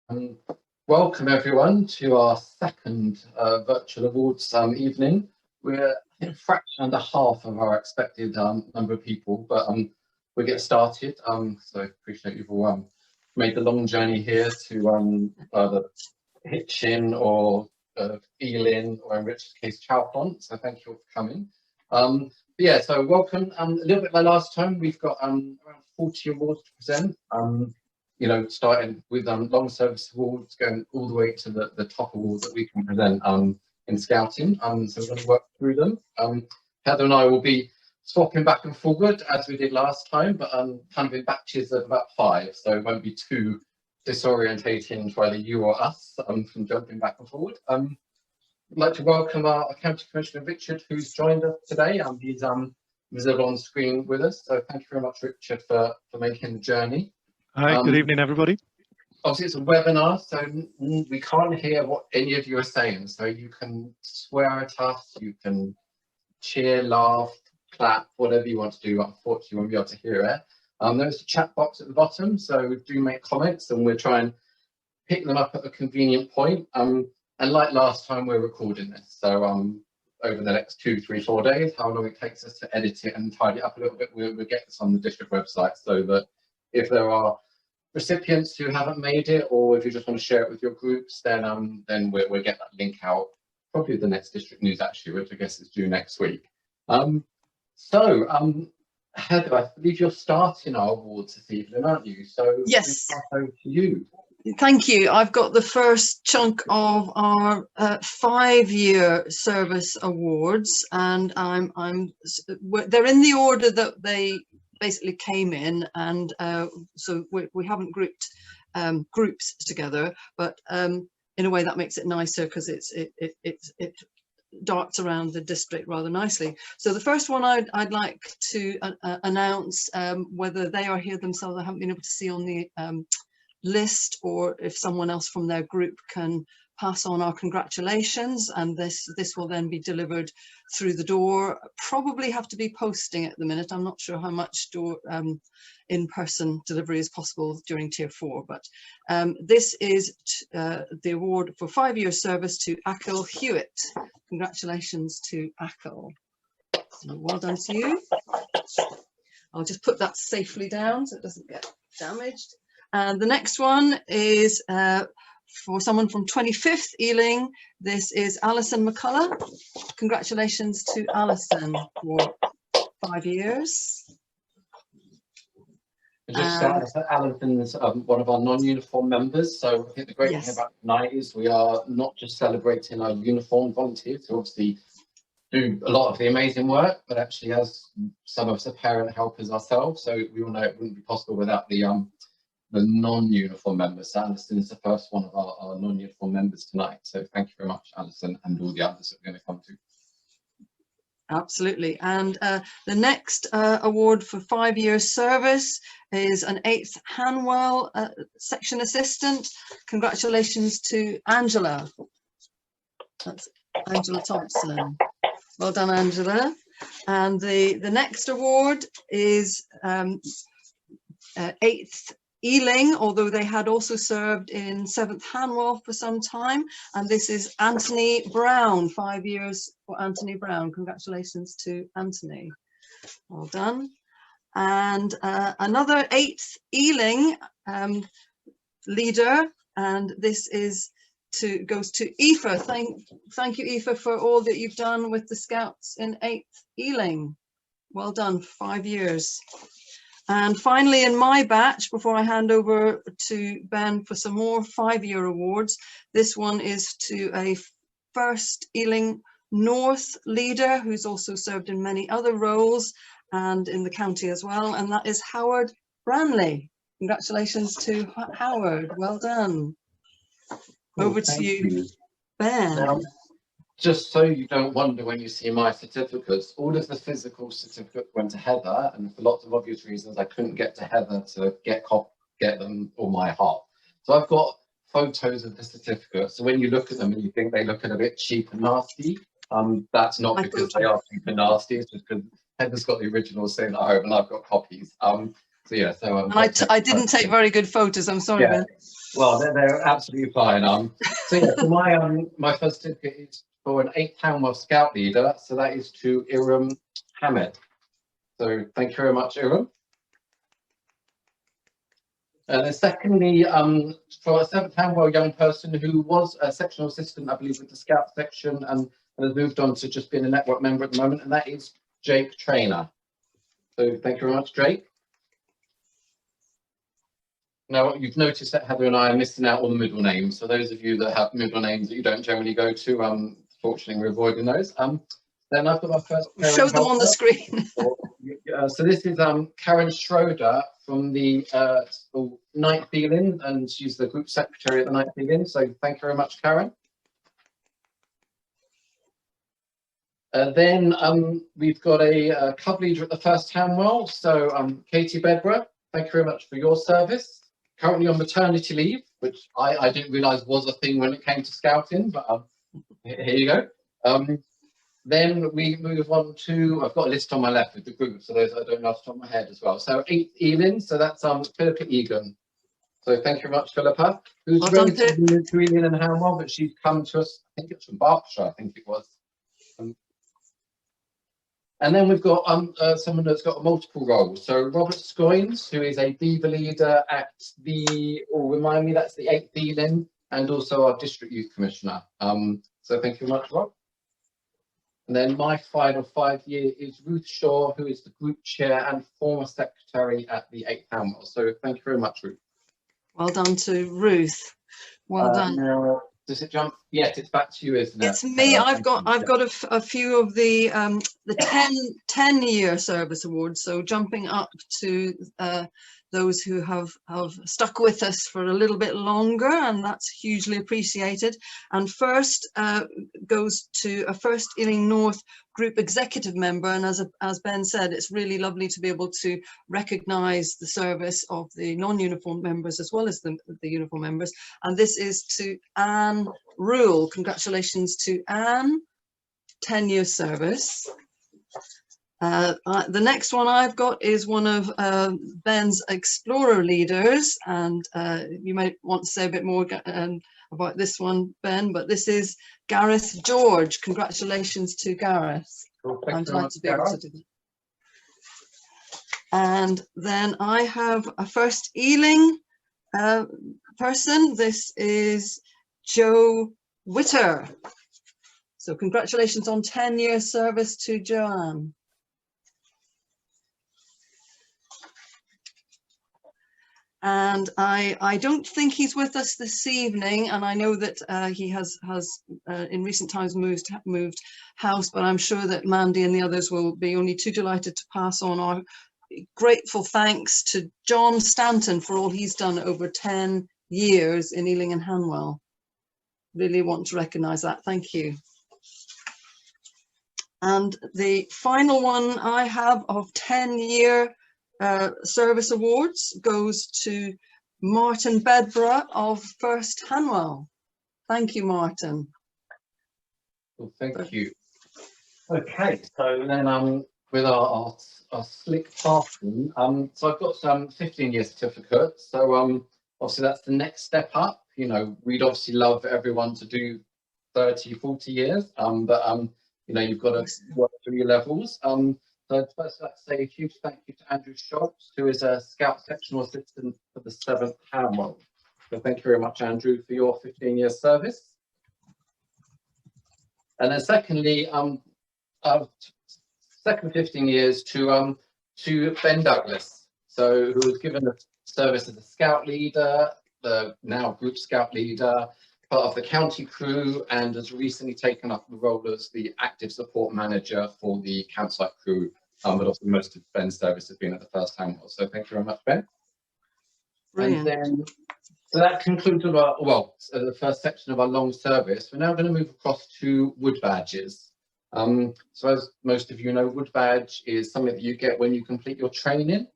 Um, Welcome everyone to our second virtual awards evening. We're I think, a fraction and a half of our expected number of people, but we'll get started. So appreciate you've all made the long journey here to either Hitchin or Ealing, or in Richard's case, Chalfont. So thank you all for coming. But yeah, so welcome. A little bit like last time, we've got around 40 awards to present. You know, starting with long service awards, going all the way to the top awards that we can present in scouting. So we're going to work through them. Heather and I will be swapping back and forward as we did last time, but kind of in batches of about 5, so it won't be too disorientating for either you or us from jumping back and forward. I'd like to welcome our County Commissioner Richard, who's joined us today. He's visible on screen with us, so thank you very much, Richard, for making the journey. Hi, good evening, everybody. Obviously, it's a webinar, so we can't hear what any of you are saying. So you can swear at us, you can cheer, laugh, clap, whatever you want to do. Unfortunately, you won't be able to hear it. There's a chat box at the bottom, so do make comments, and we'll try and pick them up at a convenient point. And like last time, we're recording this, so over the next 2, 3, 4 days, how long it takes us to edit it and tidy it up a little bit, we'll get this on the district website, so that if there are recipients who haven't made it, or if you just want to share it with your groups, then we'll get that link out probably the next district news, actually, which I guess is due next week. Heather, I believe you're starting our awards this evening, aren't you? So yes, over to you. Thank you. I've got the first chunk of our 5-year service awards, and they're in the order that they basically came in, and so we haven't grouped groups together, but in a way that makes it nicer because it darts around the district rather nicely. So the first one I'd like to announce, whether they are here themselves, I haven't been able to see on the list, or if someone else from their group can pass on our congratulations, and this will then be delivered through the door. Probably have to be posting at the minute. I'm not sure how much in-person delivery is possible during Tier 4, but this is the award for 5-year service to Achill Hewitt. Congratulations to Achill. So well done to you. I'll just put that safely down so it doesn't get damaged. And the next one is for someone from 25th Ealing. This is Alison McCullough. Congratulations to Alison for 5 years. Just Alison is one of our non-uniform members, so I think the great thing about tonight is we are not just celebrating our uniform volunteers who obviously do a lot of the amazing work, but actually as some of us are parent helpers ourselves, so we all know it wouldn't be possible without the non-uniform members. So Alison is the first one of our non-uniform members tonight. So thank you very much, Alison, and all the others that we're going to come to. Absolutely. And the next award for 5-year service is an 8th Hanwell section assistant. Congratulations to Angela. That's Angela Thompson. Well done, Angela. And the next award is 8th Ealing, although they had also served in 7th Hanwell for some time, and this is Anthony Brown. 5 years for Anthony Brown. Congratulations to Anthony. Well done. And another 8th Ealing leader, and this is goes to Aoife. Thank you, Aoife, for all that you've done with the Scouts in 8th Ealing. Well done, 5 years. And finally, in my batch, before I hand over to Ben for some more 5-year awards, this one is to a 1st Ealing North leader who's also served in many other roles and in the county as well, and that is Howard Branley. Congratulations to Howard. Well done. Over to you, Ben. Now, just so you don't wonder when you see my certificates, all of the physical certificates went to Heather, and for lots of obvious reasons, I couldn't get to Heather to get them on my half. So I've got photos of the certificates. So when you look at them and you think they look a bit cheap and nasty, that's not because they are cheap and nasty. It's just because Heather's got the original sitting at home and I've got copies. So yeah, so I didn't take very good photos. I'm sorry, Ben. Well, they're absolutely fine. So yeah, for my first certificate is for an 8th Hanwell Scout leader. So that is to Iram Hamed. So thank you very much, Iram. And then secondly, for a 7th Hanwell young person who was a sectional assistant, I believe, with the Scout section and has moved on to just being a network member at the moment, and that is Jake Trainer. So thank you very much, Jake. Now, you've noticed that Heather and I are missing out on the middle names. So those of you that have middle names that you don't generally go to, fortunately, we're avoiding those. Then I've got my first. Show them on the screen. So this is Karen Schroeder from the 9th Ealing, and she's the group secretary at the 9th Ealing. So thank you very much, Karen. Then we've got a club leader at the 1st Hanwell. So Katie Bedborough, thank you very much for your service. Currently on maternity leave, which I didn't realise was a thing when it came to scouting, but here you go. Then we move on to, I've got a list on my left with the group, so those I don't know off the top of my head as well. So 8th Ealing, so that's Philippa Egan. So thank you very much, Philippa, who's relatively new to Ealing and Hanwell, but she's come to us, I think it's from Berkshire, I think it was. And then we've got someone that's got multiple roles. So Robert Scoynes, who is a Beaver leader at remind me, that's the 8th Ealing, and also our District Youth Commissioner. So thank you very much, Rob. And then my final 5-year is Ruth Shaw, who is the group chair and former secretary at the 8th Hanwell. So thank you very much, Ruth. Well done to Ruth. Well done. Now, does it jump? Yes, it's back to you, isn't it? It's me. I've got a few of the 10-year service awards. So jumping up to those who have stuck with us for a little bit longer, and that's hugely appreciated. And first goes to a 1st Ealing North group executive member, and as Ben said, it's really lovely to be able to recognise the service of the non-uniform members as well as the uniform members. And this is to Anne Rule. Congratulations to Anne, 10-year service. The next one I've got is one of Ben's Explorer leaders, and you might want to say a bit more about this one, Ben, but this is Gareth George. Congratulations to Gareth. Well, I'm glad to be able to do that. And then I have a 1st Ealing person. This is Joe Witter. So congratulations on 10-year service to Joanne. And I don't think he's with us this evening, and I know that he has in recent times moved house, but I'm sure that Mandy and the others will be only too delighted to pass on our grateful thanks to John Stanton for all he's done over 10 years in Ealing and Hanwell. Really want to recognise that. Thank you. And the final one I have of 10-year service awards goes to Martin Bedborough of 1st Hanwell. Thank you, Martin. Well, thank you. Okay, so then with our slick passing, so I've got some 15-year certificates. So obviously that's the next step up. You know, we'd obviously love everyone to do 30, 40 years, but you know, you've got to work through your levels. So first, I'd like to say a huge thank you to Andrew Schultz, who is a Scout Sectional Assistant for the 7th Hanwell. So thank you very much, Andrew, for your 15-year service. And then secondly, second 15 years to Ben Douglas, so who was given the service as a Scout leader, the now Group Scout leader, part of the county crew, and has recently taken up the role as the active support manager for the campsite crew, but also most of Ben's service has been at the 1st Hanwell. So thank you very much, Ben. Brilliant. And then, so that concludes our, the first section of our long service. We're now going to move across to wood badges. So as most of you know, wood badge is something that you get when you complete your training.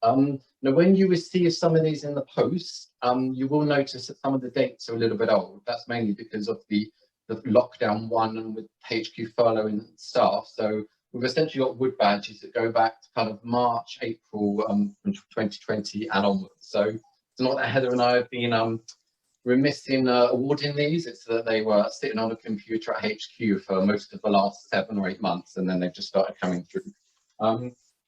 Now, when you receive some of these in the post, you will notice that some of the dates are a little bit old. That's mainly because of the lockdown one and with HQ furloughing staff. So we've essentially got wood badges that go back to kind of March, April 2020 and onwards. So it's not that Heather and I have been remiss in awarding these. It's that they were sitting on a computer at HQ for most of the last 7 or 8 months, and then they've just started coming through.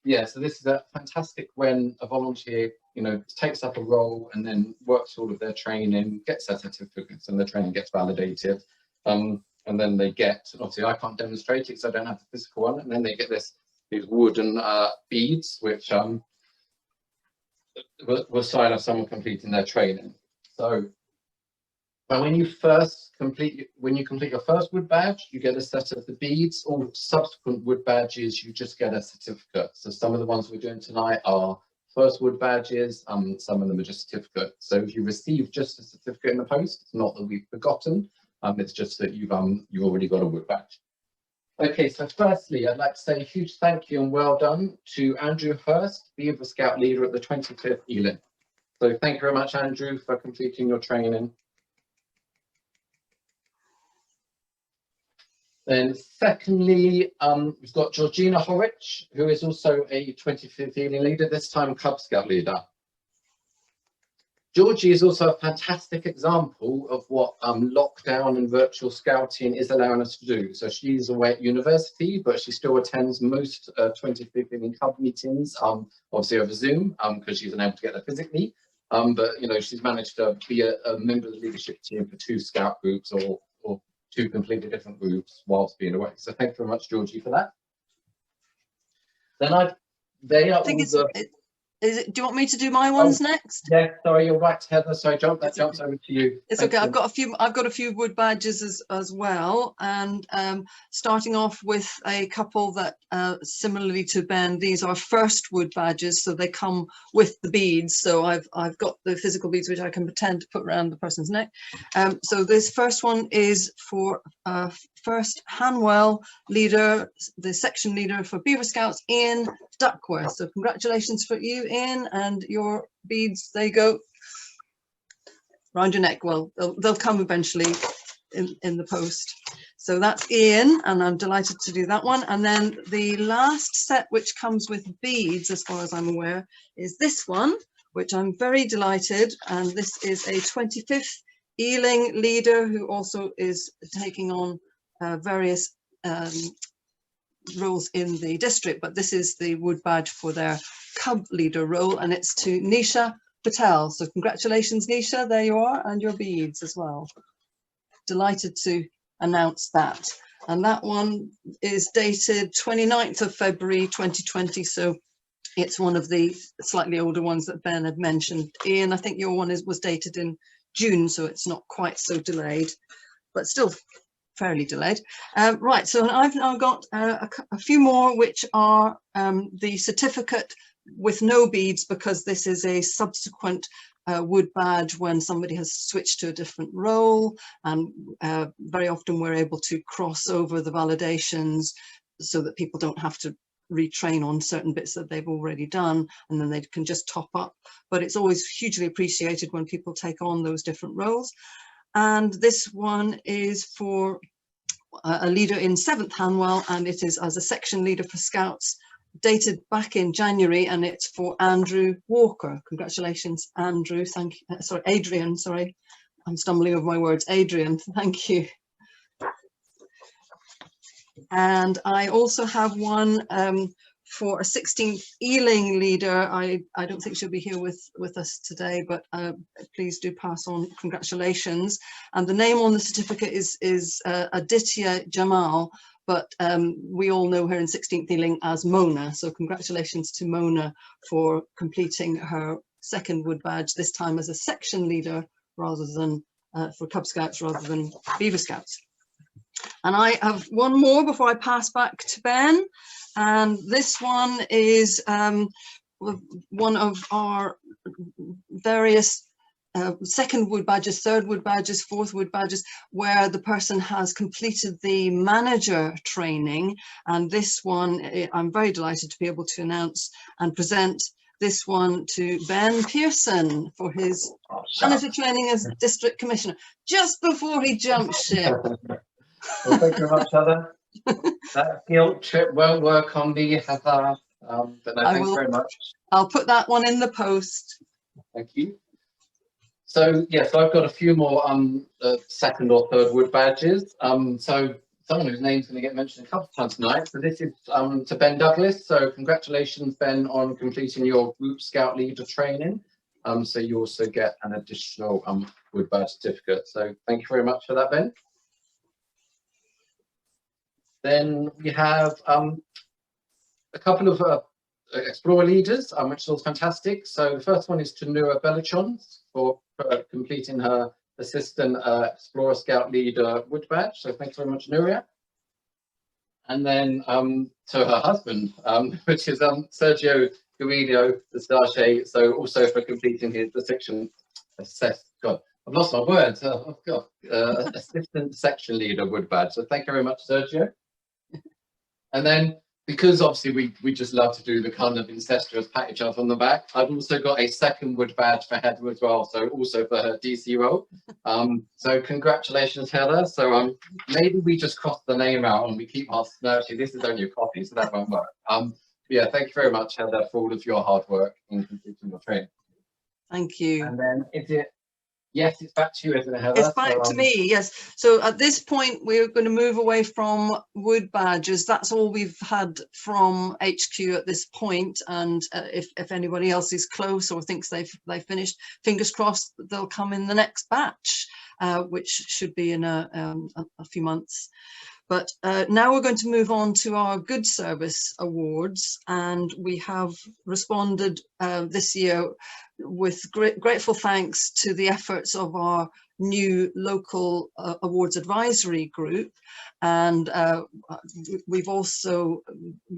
Yeah, so this is a fantastic when a volunteer, you know, takes up a role and then works all of their training, gets their certificates, and the training gets validated. And then they get, obviously I can't demonstrate it because I don't have the physical one, and then they get these wooden beads, which will sign off someone completing their training. So when you complete your first wood badge, you get a set of the beads. All subsequent wood badges, you just get a certificate. So some of the ones we're doing tonight are first wood badges, some of them are just certificates. So if you receive just a certificate in the post, it's not that we've forgotten, it's just that you've already got a wood badge. Okay, so firstly, I'd like to say a huge thank you and well done to Andrew Hurst, Beaver Scout leader at the 25th Ealing. So thank you very much, Andrew, for completing your training. Then secondly, we've got Georgina Horwich, who is also a 25th Ealing leader, this time Cub Scout leader. Georgie is also a fantastic example of what lockdown and virtual scouting is allowing us to do. So she's away at university, but she still attends most 25th Ealing Cub meetings, obviously over Zoom, because she's unable to get there physically. But you know, she's managed to be a member of the leadership team for 2 scout groups or 2 completely different groups whilst being away. So thank you very much, Georgie, for that. Then they are all the... do you want me to do my ones next? Yeah, sorry, you're right, Heather. Sorry, that jumps over to you. It's okay. I've got a few wood badges as well, and starting off with a couple that similarly to Ben, these are first wood badges, so they come with the beads. So I've got the physical beads which I can pretend to put around the person's neck. So this first one is for first Hanwell leader, the section leader for Beaver Scouts in Duckworth. So congratulations for you, Ian, and your beads, there you go, around your neck. Well, they'll come eventually in the post. So that's Ian, and I'm delighted to do that one. And then the last set, which comes with beads, as far as I'm aware, is this one, which I'm very delighted. And this is a 25th Ealing leader who also is taking on various roles in the district, but this is the wood badge for their Cub leader role, and it's to Nisha Patel. So congratulations, Nisha, there you are, and your beads as well. Delighted to announce that. And that one is dated 29th of February 2020, so it's one of the slightly older ones that Ben had mentioned. Ian, I think your one was dated in June, so it's not quite so delayed, but still fairly delayed. Right, so I've now got a few more, which are the certificate with no beads, because this is a subsequent wood badge when somebody has switched to a different role, and very often we're able to cross over the validations so that people don't have to retrain on certain bits that they've already done, and then they can just top up. But it's always hugely appreciated when people take on those different roles. And this one is for a leader in 7th Hanwell, and it is as a section leader for Scouts, dated back in January, and it's for Andrew Walker. Congratulations, Andrew. Thank you. Sorry, Adrian. Sorry, I'm stumbling over my words. Adrian, thank you. And I also have one for a 16th Ealing leader. I don't think she'll be here with us today, but please do pass on congratulations. And the name on the certificate is Aditya Jamal, but we all know her in 16th Ealing as Mona. So congratulations to Mona for completing her 2nd wood badge, this time as a section leader rather than for Cub Scouts rather than Beaver Scouts. And I have one more before I pass back to Ben. And this one is one of our various 2nd wood badges, 3rd wood badges, 4th wood badges, where the person has completed the manager training. And this one, I'm very delighted to be able to announce and present this one to Ben Pearson for his manager training as District Commissioner, just before he jumps ship. Well, thank you very much, Heather. That guilt trip won't work on me, Heather. But no, thanks very much. I'll put that one in the post. Thank you. So yes, I've got a few more second or third wood badges. So someone whose name's going to get mentioned a couple of times tonight. So this is to Ben Douglas. So congratulations, Ben, on completing your Group Scout Leader training. So you also get an additional wood badge certificate. So thank you very much for that, Ben. Then we have a couple of Explorer leaders, which is all fantastic. So the first one is to Nura Belichon for completing her Assistant Explorer Scout Leader wood badge. So thanks very much, Nuria. And then to her husband, which is Sergio Guido Pistache, so also for completing the section God, I've lost my words. Oh, God. Assistant Section Leader wood badge. So thank you very much, Sergio. And then, because obviously we just love to do the kind of incestuous pat each other on the back, I've also got a second wood badge for Heather as well, so also for her DC role. So congratulations, Heather. So maybe we just cross the name out and we keep our, no, actually this is only a copy, so that won't work. Yeah, thank you very much, Heather, for all of your hard work in completing your training. Thank you. And then is it, yes, it's back to you, isn't it, Heather? It's back to me, yes. So at this point, we're going to move away from wood badges. That's all we've had from HQ at this point. And if anybody else is close or thinks they've finished, fingers crossed they'll come in the next batch, which should be in a few months. But now we're going to move on to our Good Service Awards, and we have responded this year with grateful thanks to the efforts of our new local awards advisory group, and we've also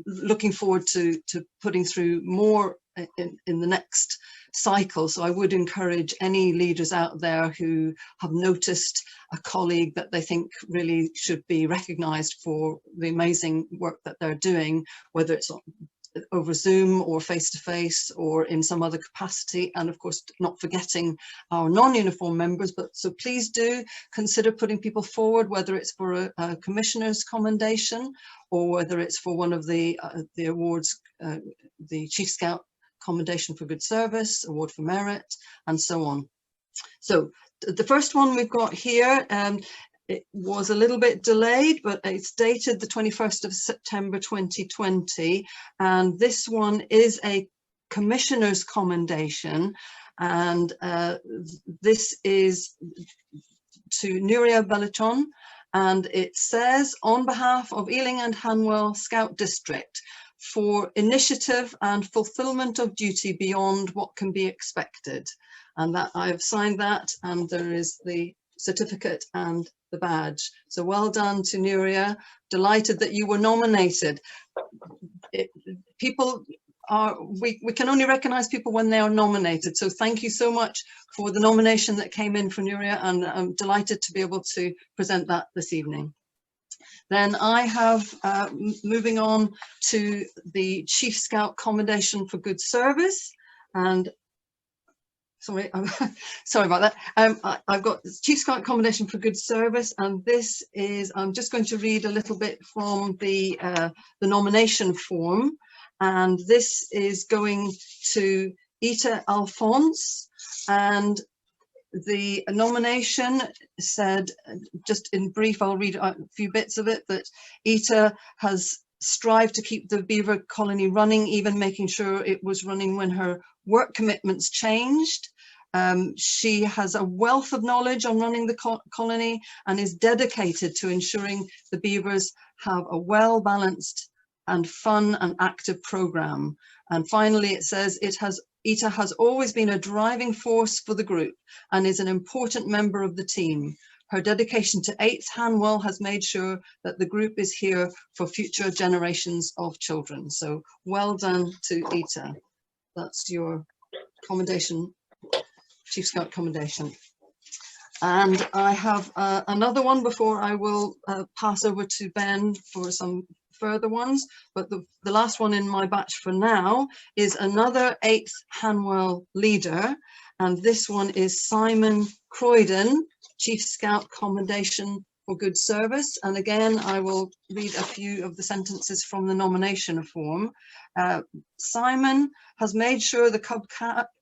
looking forward to putting through more in the next cycle. So I would encourage any leaders out there who have noticed a colleague that they think really should be recognised for the amazing work that they're doing, whether it's over Zoom or face-to-face or in some other capacity, and of course not forgetting our non-uniform members. But so please do consider putting people forward, whether it's for a commissioner's commendation or whether it's for one of the awards, the Chief Scout Commendation for Good Service, Award for Merit, and so on. So the first one we've got here, it was a little bit delayed, but it's dated the 21st of September 2020, and this one is a Commissioner's Commendation, and this is to Nuria Belichon, and it says, on behalf of Ealing and Hanwell Scout District, for initiative and fulfillment of duty beyond what can be expected. And that I've signed that, and there is the certificate and the badge. So well done to Nuria. Delighted that you were nominated. People are, we can only recognize people when they are nominated. So thank you so much for the nomination that came in for Nuria, and I'm delighted to be able to present that this evening. Then I have, moving on to the Chief Scout Commendation for Good Service, and sorry, sorry about that. I've got Chief Scout Commendation for Good Service, and this is, I'm just going to read a little bit from the nomination form, and this is going to Ita Alphonse, and the nomination said, just in brief, I'll read a few bits of it, that Ita has strived to keep the beaver colony running, even making sure it was running when her work commitments changed. She has a wealth of knowledge on running the colony and is dedicated to ensuring the beavers have a well-balanced and fun and active program. And finally, it says, Ita has always been a driving force for the group and is an important member of the team. Her dedication to 8th Hanwell has made sure that the group is here for future generations of children. So well done to Ita. That's your commendation, Chief Scout commendation. And I have another one before I will pass over to Ben for some further ones, but the last one in my batch for now is another 8th Hanwell leader, and this one is Simon Croydon, Chief Scout Commendation for Good Service. And again, I will read a few of the sentences from the nomination form. Simon has made sure the Cub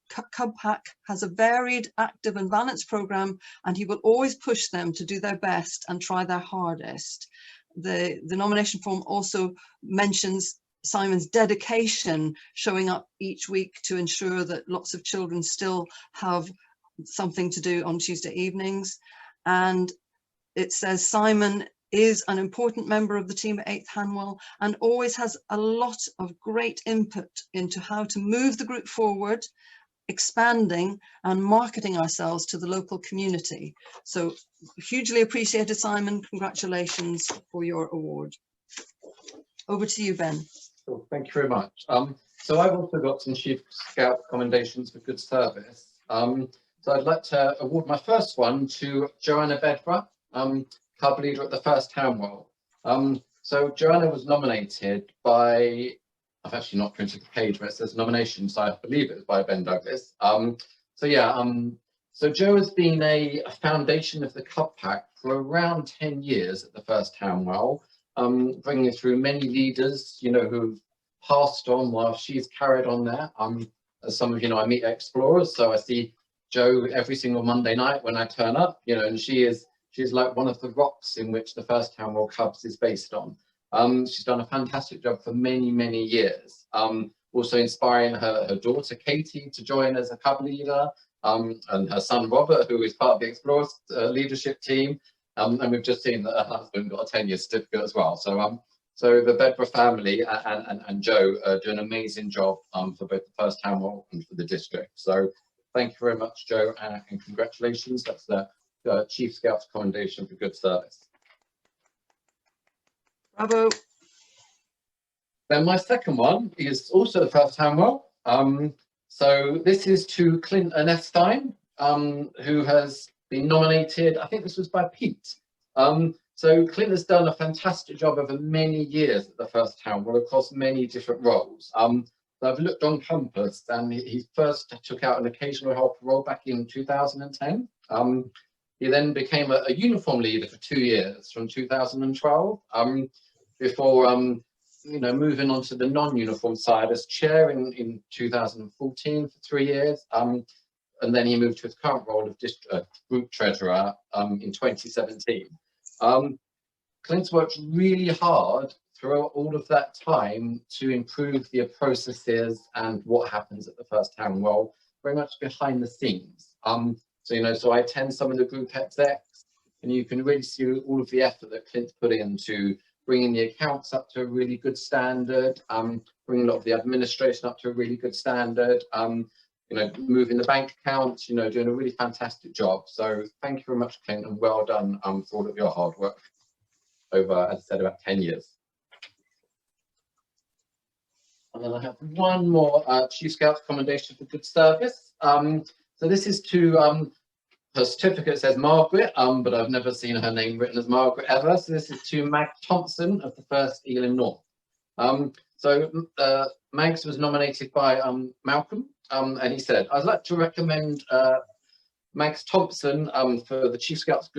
Cub Pack has a varied, active and balanced programme, and he will always push them to do their best and try their hardest. The nomination form also mentions Simon's dedication, showing up each week to ensure that lots of children still have something to do on Tuesday evenings. And it says Simon is an important member of the team at 8th Hanwell and always has a lot of great input into how to move the group forward, expanding and marketing ourselves to the local community. So hugely appreciated, Simon. Congratulations for your award. Over to you, Ben. Cool. Thank you very much. So I've also got some Chief Scout commendations for good service. So I'd like to award my first one to Joanna Bedborough, Club Leader at the 1st Hanwell. So Joanna was nominated by, I've actually not printed the page where it says nomination, so I believe it was by Ben Douglas. So Jo has been a foundation of the Cub Pack for around 10 years at the 1st Hanwell, bringing through many leaders, you know, who've passed on while she's carried on there. As some of you know, I meet explorers, so I see Jo every single Monday night when I turn up, you know, and she's like one of the rocks in which the 1st Hanwell Cubs is based on. She's done a fantastic job for many, many years. Also inspiring her daughter Katie to join as a Cub leader, and her son Robert, who is part of the Explorers leadership team. And we've just seen that her husband got a 10-year certificate as well. So the Bedborough family and Jo do an amazing job for both the 1st Hanwell and for the district. So thank you very much, Jo, and congratulations. That's the Chief Scouts Commendation for good service. Bravo. Then my second one is also the 1st Hanwell. So this is to Clint Ernestine, who has been nominated. I think this was by Pete. So Clint has done a fantastic job over many years at the 1st Hanwell across many different roles. So I've looked on Compass, and he first took out an occasional help role back in 2010. He then became a uniform leader for 2 years from 2012, before you know, moving on to the non-uniform side as chair in 2014 for 3 years. And then he moved to his current role of group treasurer in 2017. Clint's worked really hard throughout all of that time to improve the processes and what happens at the 1st Hanwell, very much behind the scenes. So I attend some of the group execs, and you can really see all of the effort that Clint's put into bringing the accounts up to a really good standard, bringing a lot of the administration up to a really good standard, moving the bank accounts, doing a really fantastic job. So thank you very much, Clint, and well done for all of your hard work over, as I said, about 10 years. And then I have one more Chief Scouts commendation for good service. So this is to, her certificate says Margaret, but I've never seen her name written as Margaret ever. So this is to Mag Thompson of the 1st Ealing North. Mags was nominated by Malcolm, and he said, I'd like to recommend Mags Thompson for the Chief Scouts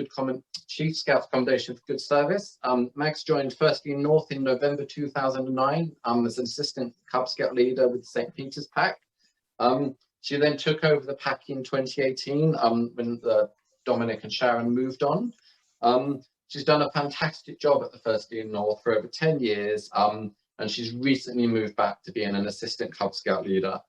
Commendation for good service. Mags joined 1st Ealing North in November 2009 as an assistant Cub Scout leader with the St. Peter's Pack. She then took over the pack in 2018 when Dominic and Sharon moved on. She's done a fantastic job at the 1st Ealing North for over 10 years, and she's recently moved back to being an assistant Cub Scout leader.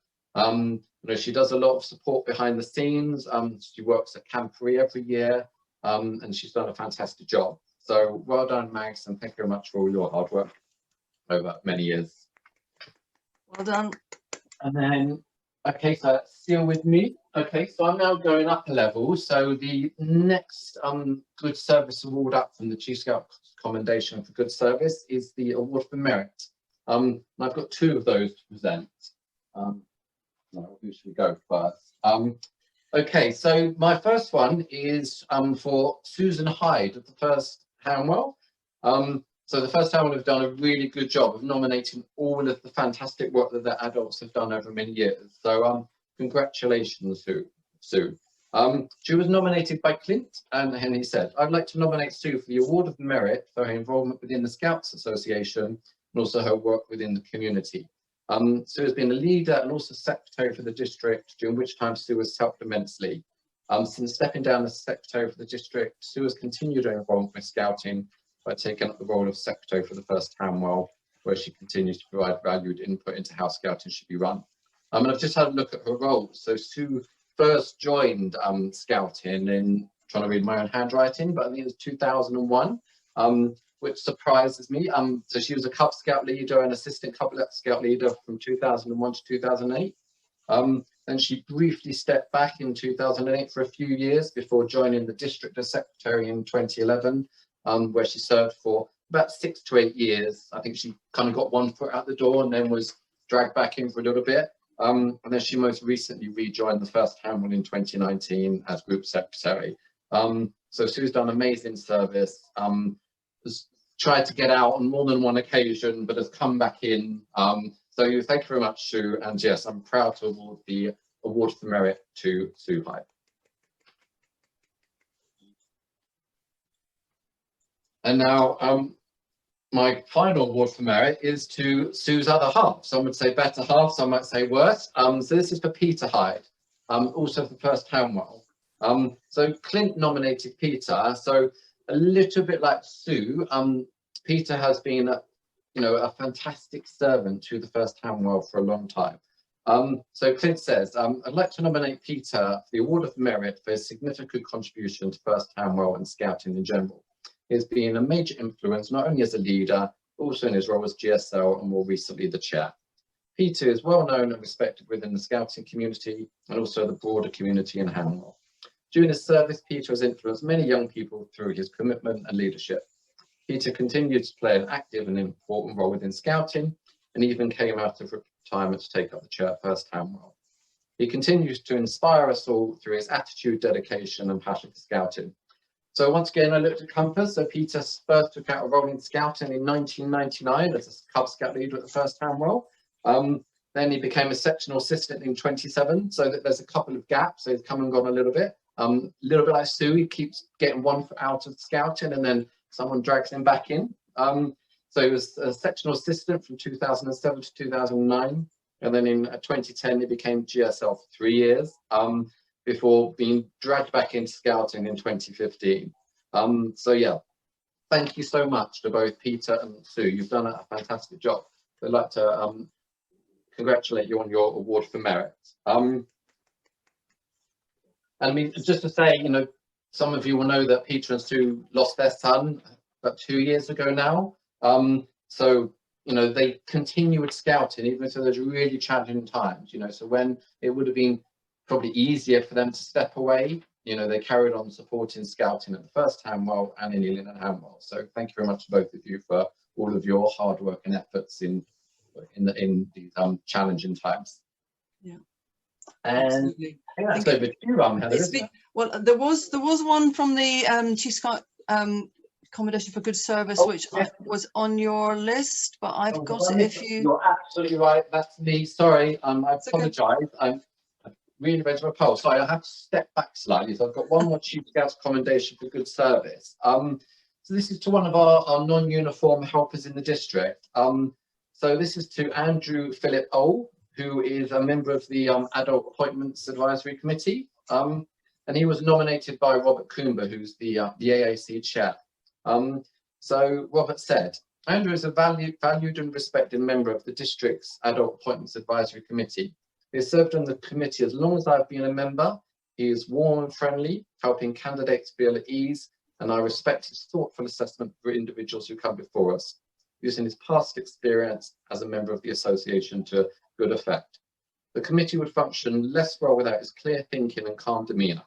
She does a lot of support behind the scenes. She works at Camporee every year, and she's done a fantastic job. So well done, Mags, and thank you very much for all your hard work over many years. Well done. And then, okay, so that's still with me. Okay, so I'm now going up a level. So the next Good Service Award up from the Chief Scout Commendation for Good Service is the Award for Merit. And I've got 2 of those to present. Who should we go first? Okay, so my first one is for Susan Hyde of the 1st Hanwell. So the 1st Hanwell have done a really good job of nominating all of the fantastic work that the adults have done over many years. So congratulations, Sue. She was nominated by Clint, and he said, I'd like to nominate Sue for the Award of Merit for her involvement within the Scouts Association and also her work within the community. Sue has been a leader and also secretary for the district, during which time Sue has helped immensely. Since stepping down as secretary for the district, Sue has continued her involvement with Scouting by taking up the role of secretary for the First Hanwell, where she continues to provide valued input into how Scouting should be run. And I've just had a look at her role. So Sue first joined Scouting in, trying to read my own handwriting, but I think it was 2001, which surprises me. So she was a Cub Scout leader and assistant Cub Scout leader from 2001 to 2008. Then she briefly stepped back in 2008 for a few years before joining the district as secretary in 2011, where she served for about 6 to 8 years. I think she kind of got one foot out the door and then was dragged back in for a little bit. And then she most recently rejoined the First Hanwell in 2019 as group secretary. So Sue's done amazing service, has tried to get out on more than one occasion, but has come back in. So thank you very much, Sue. And yes, I'm proud to award the Award for Merit to Sue Hyde. And now my final award for merit is to Sue's other half. Some would say better half, some might say worse. So this is for Peter Hyde, also for First Hanwell. So Clint nominated Peter. So a little bit like Sue, Peter has been a fantastic servant to the First Hanwell for a long time. So Clint says, I'd like to nominate Peter for the Award of Merit for his significant contribution to First Hanwell and Scouting in general. He has been a major influence, not only as a leader, but also in his role as GSL and more recently the chair. Peter is well known and respected within the Scouting community and also the broader community in Hanwell. During his service, Peter has influenced many young people through his commitment and leadership. Peter continued to play an active and important role within Scouting and even came out of retirement to take up the chair at First Hanwell. He continues to inspire us all through his attitude, dedication and passion for Scouting. So once again, I looked at Compass. So Peter first took out a role in Scouting in 1999 as a Cub Scout leader at the First Hanwell. Then he became a sectional assistant in 27, so that there's a couple of gaps. So he's come and gone a little bit like Sue. He keeps getting one foot out of Scouting and then someone drags him back in. So he was a sectional assistant from 2007 to 2009. And then in 2010, he became GSL for 3 years before being dragged back into Scouting in 2015. So yeah, thank you so much to both Peter and Sue. You've done a fantastic job. I'd like to congratulate you on your award for merit. I mean, just to say, some of you will know that Peter and Sue lost their son about 2 years ago now. So, they continue with Scouting, even though there's really challenging times, so when it would have been probably easier for them to step away, they carried on supporting Scouting at the First Hanwell and in Ealing Hanwell. So thank you very much to both of you for all of your hard work and efforts in these challenging times. Yeah. And Absolutely. I think that's over to you, Heather, isn't it? Well, there was one from the Chief Scout Commendation for Good Service, which was on your list, but I've got it if you... You're absolutely right. That's me. Sorry. I apologise. I'm really ready to poll. Sorry, I have to step back slightly. So I've got one more Chief Scout's Commendation for Good Service. So this is to one of our non-uniform helpers in the district. So this is to Andrew Philip Ole, who is a member of the Adult Appointments Advisory Committee. And he was nominated by Robert Coomber, who's the AAC chair. So Robert said, Andrew is a valued and respected member of the district's Adult Appointments Advisory Committee. He has served on the committee as long as I've been a member. He is warm and friendly, helping candidates feel at ease, and I respect his thoughtful assessment for individuals who come before us, using his past experience as a member of the association to good effect. The committee would function less well without his clear thinking and calm demeanour.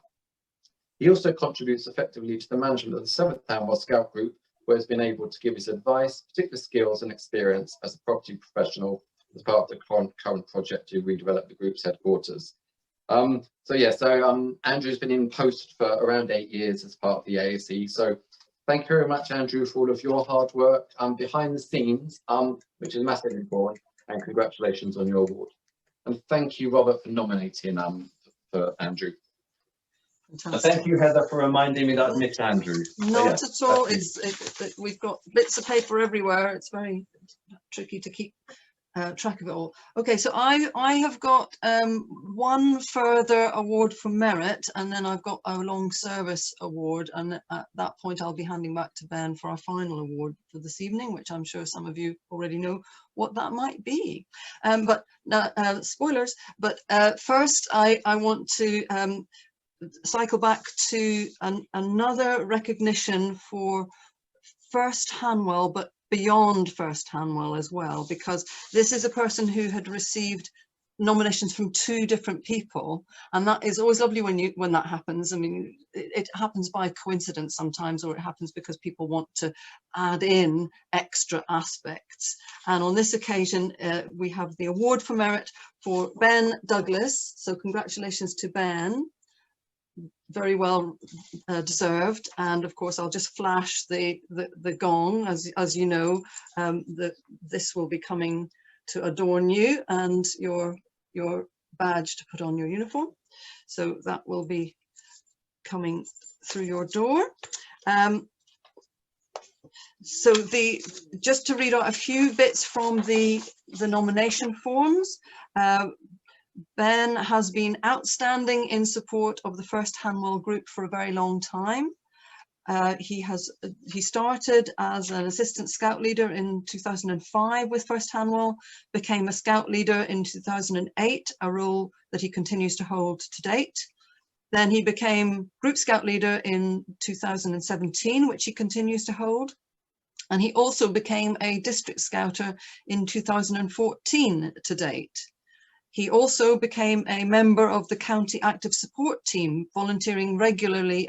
He also contributes effectively to the management of the 7th Hanwell Scout Group, where he's been able to give his advice, particular skills and experience as a property professional as part of the current project to redevelop the group's headquarters. Andrew's been in post for around 8 years as part of the AAC. So thank you very much, Andrew, for all of your hard work behind the scenes, which is massively important, and congratulations on your award. And thank you, Robert, for nominating for Andrew. Fantastic. Thank you, Heather, for reminding me that I'd missed Andrew. Not at all. We've got bits of paper everywhere. It's very tricky to keep track of it all. Okay, so I have got one further award for merit, and then I've got a long service award, and at that point I'll be handing back to Ben for our final award for this evening, which I'm sure some of you already know what that might be. But spoilers. But first, I want to cycle back to another recognition for First Hanwell, but beyond First Hanwell as well, because this is a person who had received nominations from 2 different people, and that is always lovely when that happens. I mean, it happens by coincidence sometimes, or it happens because people want to add in extra aspects. And on this occasion, we have the award for merit for Ben Douglas. So congratulations to Ben. Very well deserved. And of course, I'll just flash the gong, as you know, this will be coming to adorn you and your badge to put on your uniform. So that will be coming through your door. So just to read out a few bits from the nomination forms. Ben has been outstanding in support of the First Hanwell group for a very long time. He started as an assistant scout leader in 2005 with First Hanwell, became a scout leader in 2008, a role that he continues to hold to date. Then he became group scout leader in 2017, which he continues to hold. And he also became a district scouter in 2014 to date. He also became a member of the county active support team, volunteering regularly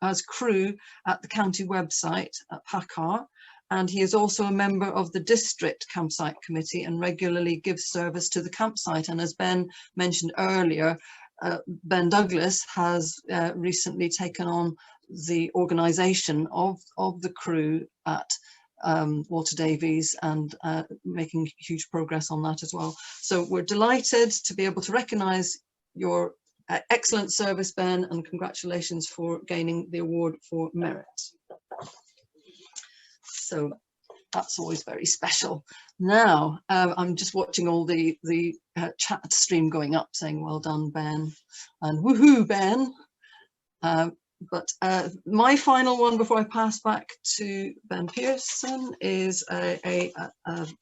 as crew at the county website at PACAR. And he is also a member of the district campsite committee and regularly gives service to the campsite. And as Ben mentioned earlier, Ben Douglas has recently taken on the organisation of the crew at Walter Davies, and making huge progress on that as well. So we're delighted to be able to recognise your excellent service, Ben, and congratulations for gaining the award for merit. So that's always very special. Now I'm just watching all the chat stream going up saying well done, Ben, and woohoo, Ben. But my final one before I pass back to Ben Pearson is a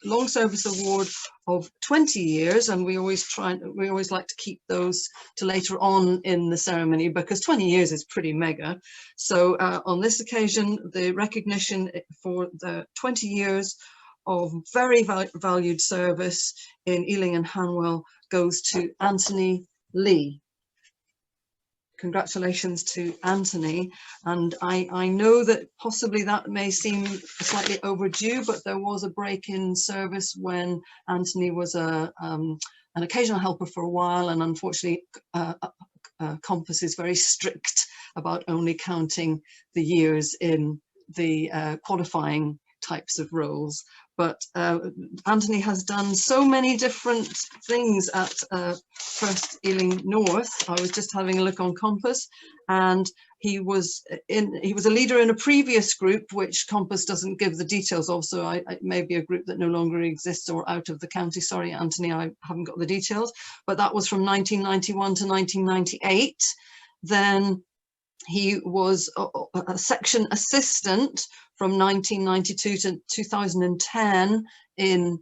long service award of 20 years, and we always like to keep those to later on in the ceremony because 20 years is pretty mega. So on this occasion, the recognition for the 20 years of very valued service in Ealing and Hanwell goes to Anthony Lee. Congratulations to Anthony, and I know that possibly that may seem slightly overdue, but there was a break in service when Anthony was an occasional helper for a while, and unfortunately Compass is very strict about only counting the years in the qualifying types of roles. But Anthony has done so many different things at First Ealing North. I was just having a look on Compass, and he was a leader in a previous group which Compass doesn't give the details of, so it may be a group that no longer exists or out of the county. Sorry, Anthony, I haven't got the details, but that was from 1991 to 1998. Then he was a section assistant from 1992 to 2010 in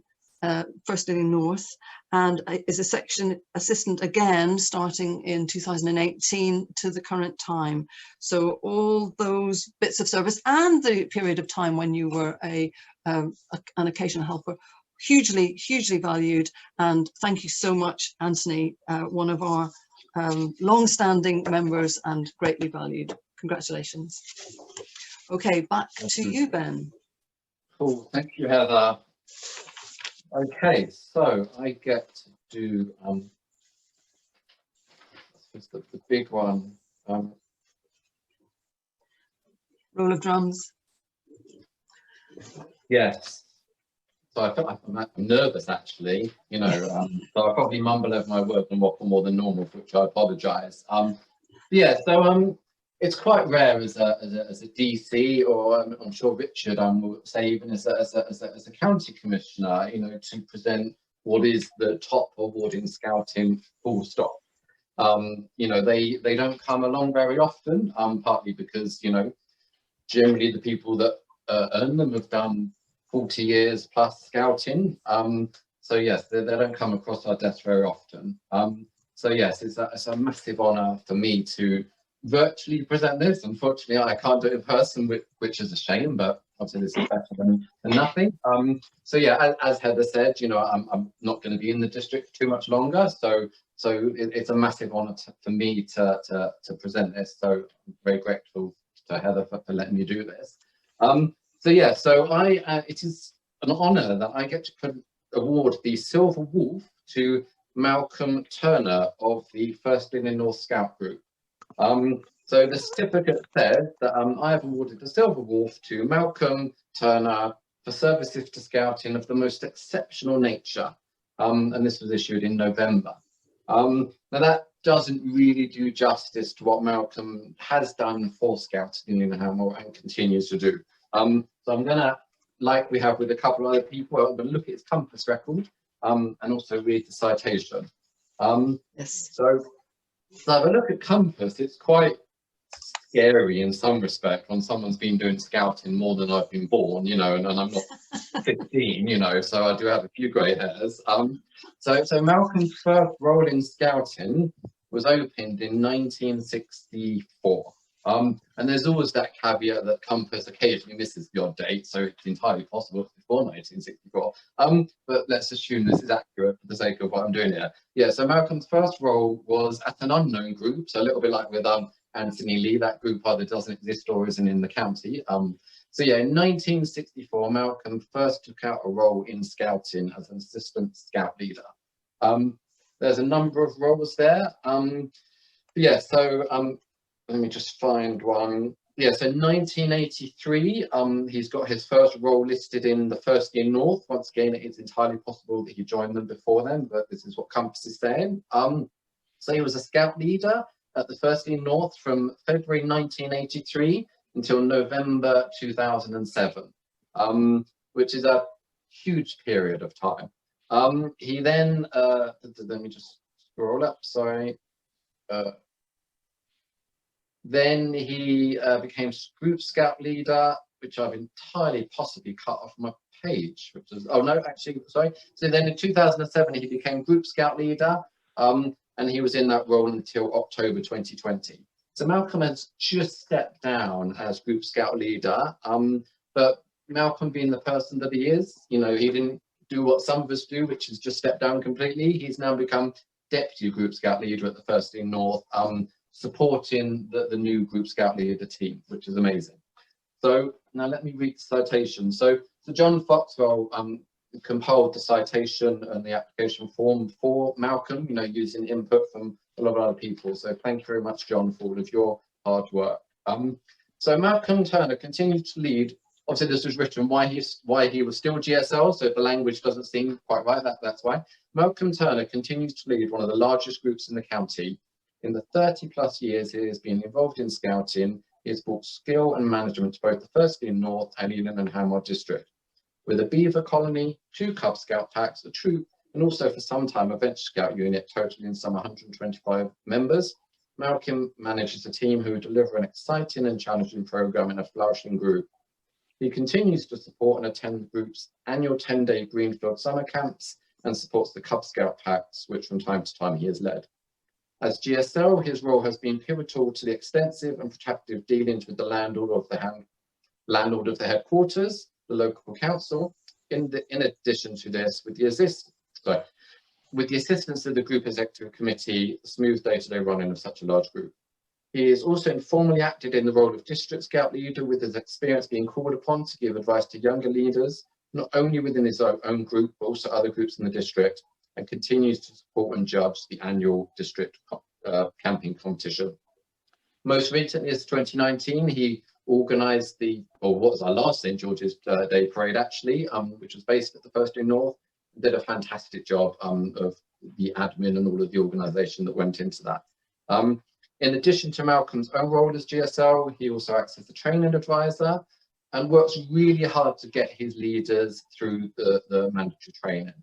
First Ealing North, and is a section assistant again starting in 2018 to the current time. So all those bits of service and the period of time when you were an occasional helper, hugely valued. And thank you so much, Anthony, one of our long-standing members and greatly valued. Congratulations. Okay, back to you, Ben. Cool, thank you, Heather. Okay, so I get to do the big one. Roll of drums. Yes. So I feel like I'm nervous, actually, you know, so I probably mumble over my words and waffle more than normal, for which I apologise. Yeah, so it's quite rare as a DC, or I'm sure Richard will say even as a county commissioner, you know, to present what is the top award in scouting, full stop. You know, they don't come along very often, partly because, you know, generally the people that earn them have done 40 years plus scouting. So yes, they don't come across our desk very often. So yes, it's a massive honour for me to virtually present this. Unfortunately, I can't do it in person, which is a shame, but obviously this is better than nothing. So yeah, as Heather said, you know, I'm not going to be in the district for too much longer, so it's a massive honour for me to present this. So I'm very grateful to Heather for letting me do this. So yeah, so it is an honour that I get to award the Silver Wolf to Malcolm Turner of the 1st Ealing North Scout Group. So the certificate says that I have awarded the Silver Wolf to Malcolm Turner for services to scouting of the most exceptional nature, and this was issued in November. Now that doesn't really do justice to what Malcolm has done for scouting in Ealing Hanwell and continues to do. So I'm gonna, like we have with a couple of other people, I'm gonna look at his compass record and also read the citation. Yes. So have a look at compass. It's quite scary in some respect when someone's been doing scouting more than I've been born, you know, and I'm not 15, you know, so I do have a few grey hairs. So Malcolm's first role in scouting was opened in 1964. And there's always that caveat that compass occasionally misses the odd date, so it's entirely possible it's before 1964. But let's assume this is accurate for the sake of what I'm doing here. Yeah, so Malcolm's first role was at an unknown group, so a little bit like with Anthony Lee, that group either doesn't exist or isn't in the county. So yeah, in 1964, Malcolm first took out a role in scouting as an assistant scout leader. There's a number of roles there. Yeah, so let me just find one. Yeah, so 1983, he's got his first role listed in the 1st Ealing North. Once again, it is entirely possible that he joined them before then, but this is what Compass is saying. So he was a scout leader at the 1st Ealing North from February 1983 until November 2007, which is a huge period of time. He then, let me just scroll up, sorry. Then he became group scout leader, which I've entirely possibly cut off my page, which is, oh no, actually, sorry. So then in 2007, he became group scout leader, and he was in that role until October 2020. So Malcolm has just stepped down as group scout leader, but Malcolm being the person that he is, you know, he didn't do what some of us do, which is just step down completely. He's now become deputy group scout leader at the 1st Ealing North, supporting the new group scout leader team, which is amazing. So now let me read the citation. So John Foxwell compiled the citation and the application form for Malcolm, you know, using input from a lot of other people. So thank you very much, John, for all of your hard work. So Malcolm Turner continued to lead. Obviously, this was written why he was still GSL. So if the language doesn't seem quite right, that's why. Malcolm Turner continues to lead one of the largest groups in the county. In the 30+ years he has been involved in scouting, he has brought skill and management to both the 1st Ealing North and Ealing and Hanwell district. With a beaver colony, 2 Cub Scout packs, a troop, and also for some time a Venture Scout unit totaling some 125 members, Malcolm manages a team who deliver an exciting and challenging programme in a flourishing group. He continues to support and attend the group's annual 10-day Greenfield summer camps and supports the Cub Scout packs, which from time to time he has led. As GSL, his role has been pivotal to the extensive and protective dealings with the landlord of the headquarters, the local council. In addition to this, with the assistance of the group executive committee, the smooth day-to-day running of such a large group. He has also informally acted in the role of district scout leader, with his experience being called upon to give advice to younger leaders, not only within his own group, but also other groups in the district, and continues to support and judge the annual district camping competition. Most recently, as 2019, he organised what was our last St George's Day parade actually, which was based at the 1st Ealing North. Did a fantastic job of the admin and all of the organisation that went into that. In addition to Malcolm's own role as GSL, he also acts as the training advisor. and works really hard to get his leaders through the mandatory training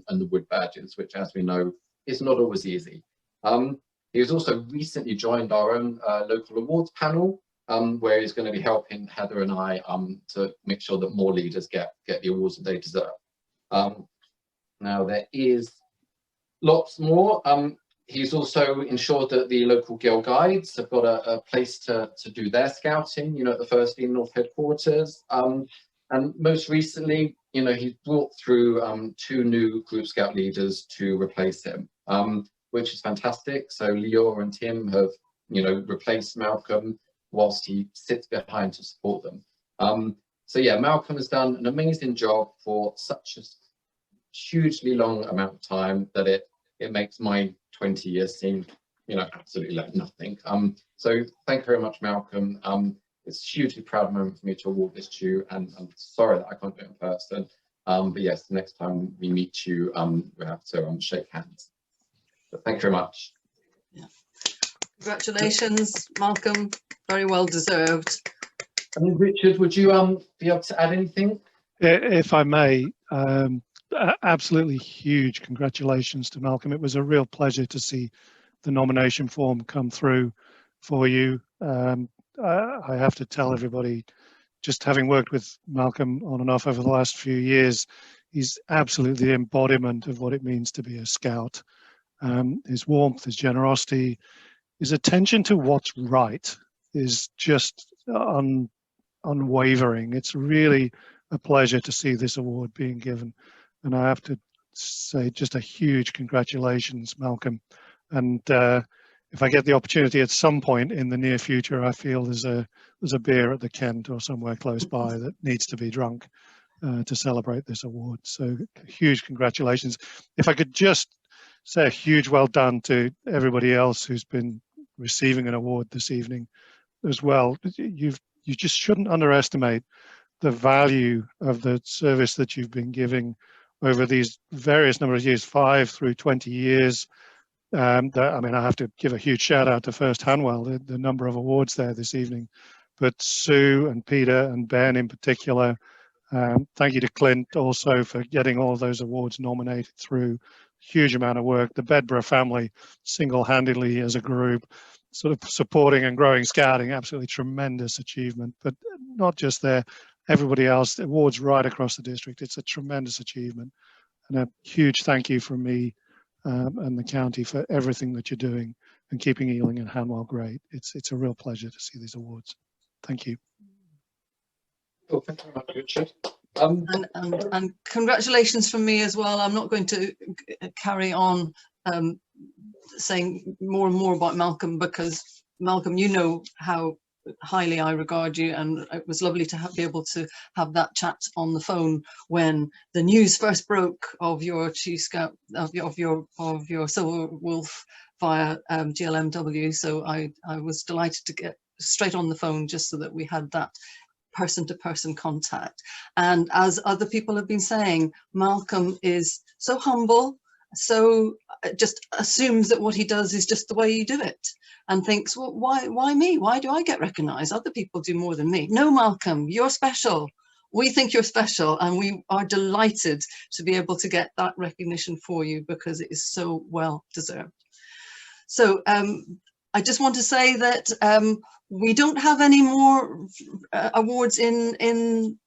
and the wood badges, which, as we know, is not always easy. He has also recently joined our own local awards panel, where he's going to be helping Heather and I to make sure that more leaders get the awards that they deserve. Now, there is lots more. He's also ensured that the local Girl Guides have got a place to do their scouting, at the First Ealing North headquarters. And most recently, he's brought through 2 new Group Scout leaders to replace him, which is fantastic. So Leora and Tim have, replaced Malcolm whilst he sits behind to support them. So yeah, Malcolm has done an amazing job for such a hugely long amount of time that it makes my 20 years seem, absolutely like nothing. So thank you very much, Malcolm. It's a hugely proud moment for me to award this to you, and I'm sorry that I can't do it in person. But yes, the next time we meet you, we have to shake hands. But thank you very much. Yeah. Congratulations, Malcolm. Very well deserved. And Richard, would you be able to add anything? If I may, absolutely huge congratulations to Malcolm. It was a real pleasure to see the nomination form come through for you. I have to tell everybody, just having worked with Malcolm on and off over the last few years, he's absolutely the embodiment of what it means to be a scout. His warmth, his generosity, his attention to what's right is just unwavering. It's really a pleasure to see this award being given. And I have to say just a huge congratulations, Malcolm. And if I get the opportunity at some point in the near future, I feel there's a beer at the Kent or somewhere close by that needs to be drunk to celebrate this award. So huge congratulations. If I could just say a huge well done to everybody else who's been receiving an award this evening as well. You just shouldn't underestimate the value of the service that you've been giving over these various number of years, 5 through 20 years. I have to give a huge shout out to First Hanwell, the number of awards there this evening, but Sue and Peter and Ben in particular. Thank you to Clint also for getting all of those awards nominated through. Huge amount of work. The Bedborough family single-handedly as a group sort of supporting and growing scouting, absolutely tremendous achievement. But not just there, everybody else, awards right across the district. It's a tremendous achievement. And a huge thank you from me and the county for everything that you're doing and keeping Ealing and Hanwell great. It's a real pleasure to see these awards. Thank you. Well, thank you very much, Richard. And congratulations from me as well. I'm not going to carry on saying more and more about Malcolm, because Malcolm, you know how highly I regard you, and it was lovely to be able to have that chat on the phone when the news first broke of your Chief Scout of your Silver Wolf via GLMW. So I was delighted to get straight on the phone just so that we had that person-to-person contact. And as other people have been saying, Malcolm is so humble, so just assumes that what he does is just the way you do it, and thinks, well, why me? Why do I get recognized? Other people do more than me. No, Malcolm, you're special. We think you're special, and we are delighted to be able to get that recognition for you, because it is so well deserved. So I just want to say that we don't have any more awards in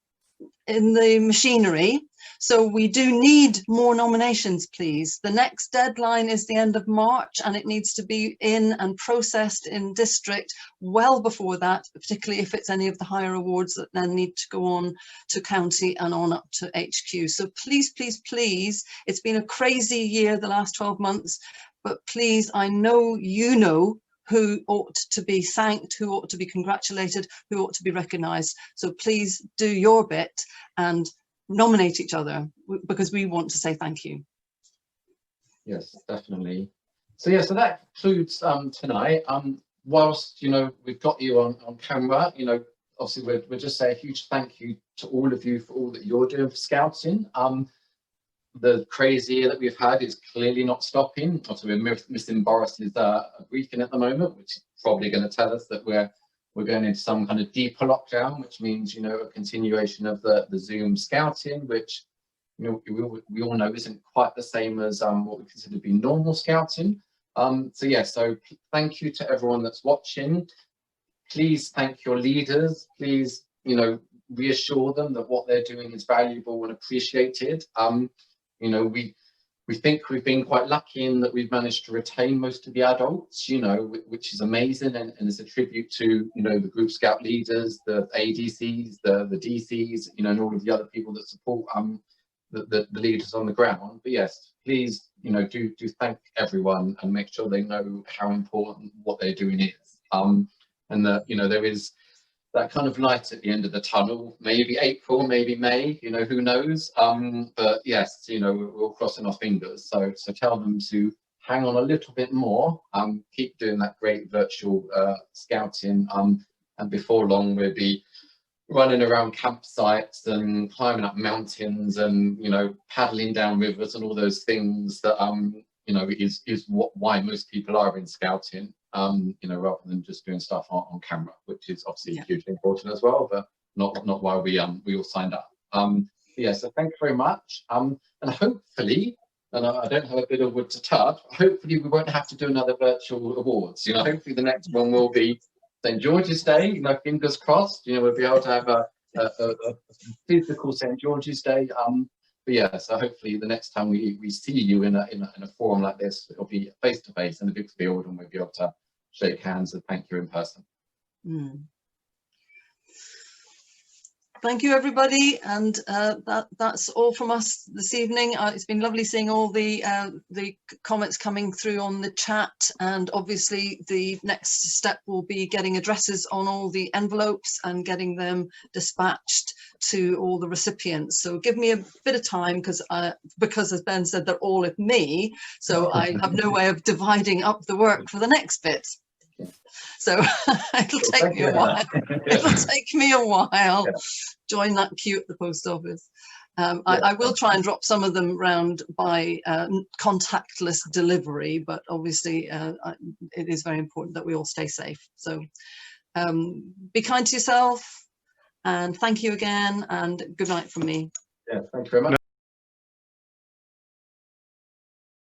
the machinery, so we do need more nominations, please. The next deadline is the end of March, and it needs to be in and processed in district well before that, particularly if it's any of the higher awards that then need to go on to county and on up to HQ. So please, please, please, it's been a crazy year the last 12 months, but please, I know you know who ought to be thanked, who ought to be congratulated, who ought to be recognised. So please do your bit and nominate each other, because we want to say thank you. Yes, definitely. So yeah, so that concludes tonight. Whilst we've got you on camera, obviously we'll just say a huge thank you to all of you for all that you're doing for scouting. The crazy year that we've had is clearly not stopping. Also, we're missing Boris's briefing at the moment, which is probably going to tell us that we're we're going into some kind of deeper lockdown, which means, you know, a continuation of the Zoom scouting, which, you know, we all know isn't quite the same as what we consider to be normal scouting. So yeah, so thank you to everyone that's watching. Please thank your leaders. Please, you know, reassure them that what they're doing is valuable and appreciated. You know, we think we've been quite lucky in that we've managed to retain most of the adults, you know, which is amazing, and is a tribute to, you know, the Group Scout leaders, the ADCs, the DCs, you know, and all of the other people that support the leaders on the ground. But yes, please, you know, do thank everyone and make sure they know how important what they're doing is. And that, you know, there is that kind of light at the end of the tunnel, maybe April, maybe May, you know, who knows. But yes, you know, we're all crossing our fingers. So tell them to hang on a little bit more, keep doing that great virtual scouting, and before long we'll be running around campsites and climbing up mountains and, you know, paddling down rivers and all those things that, you know, is why most people are in scouting. You know, rather than just doing stuff on camera, which is obviously hugely important as well, but not why we all signed up. Yeah, so thank you very much. And hopefully, and I don't have a bit of wood to touch, hopefully we won't have to do another virtual awards. You know, hopefully the next one will be St. George's Day. You know, fingers crossed. You know, we'll be able to have a physical St. George's Day. But yeah, so hopefully the next time we see you in a forum like this, it'll be face to face in a big field, and we'll be able to shake hands and thank you in person. Thank you, everybody, and that's all from us this evening. It's been lovely seeing all the comments coming through on the chat, and obviously the next step will be getting addresses on all the envelopes and getting them dispatched to all the recipients. So give me a bit of time, because as Ben said, they're all with me, so I have no way of dividing up the work for the next bit. So it'll take me a while. It'll take me a while. Join that queue at the post office. I will try and drop some of them round by contactless delivery, but obviously it is very important that we all stay safe. So be kind to yourself, and thank you again, and good night from me. Yeah, thank you very much.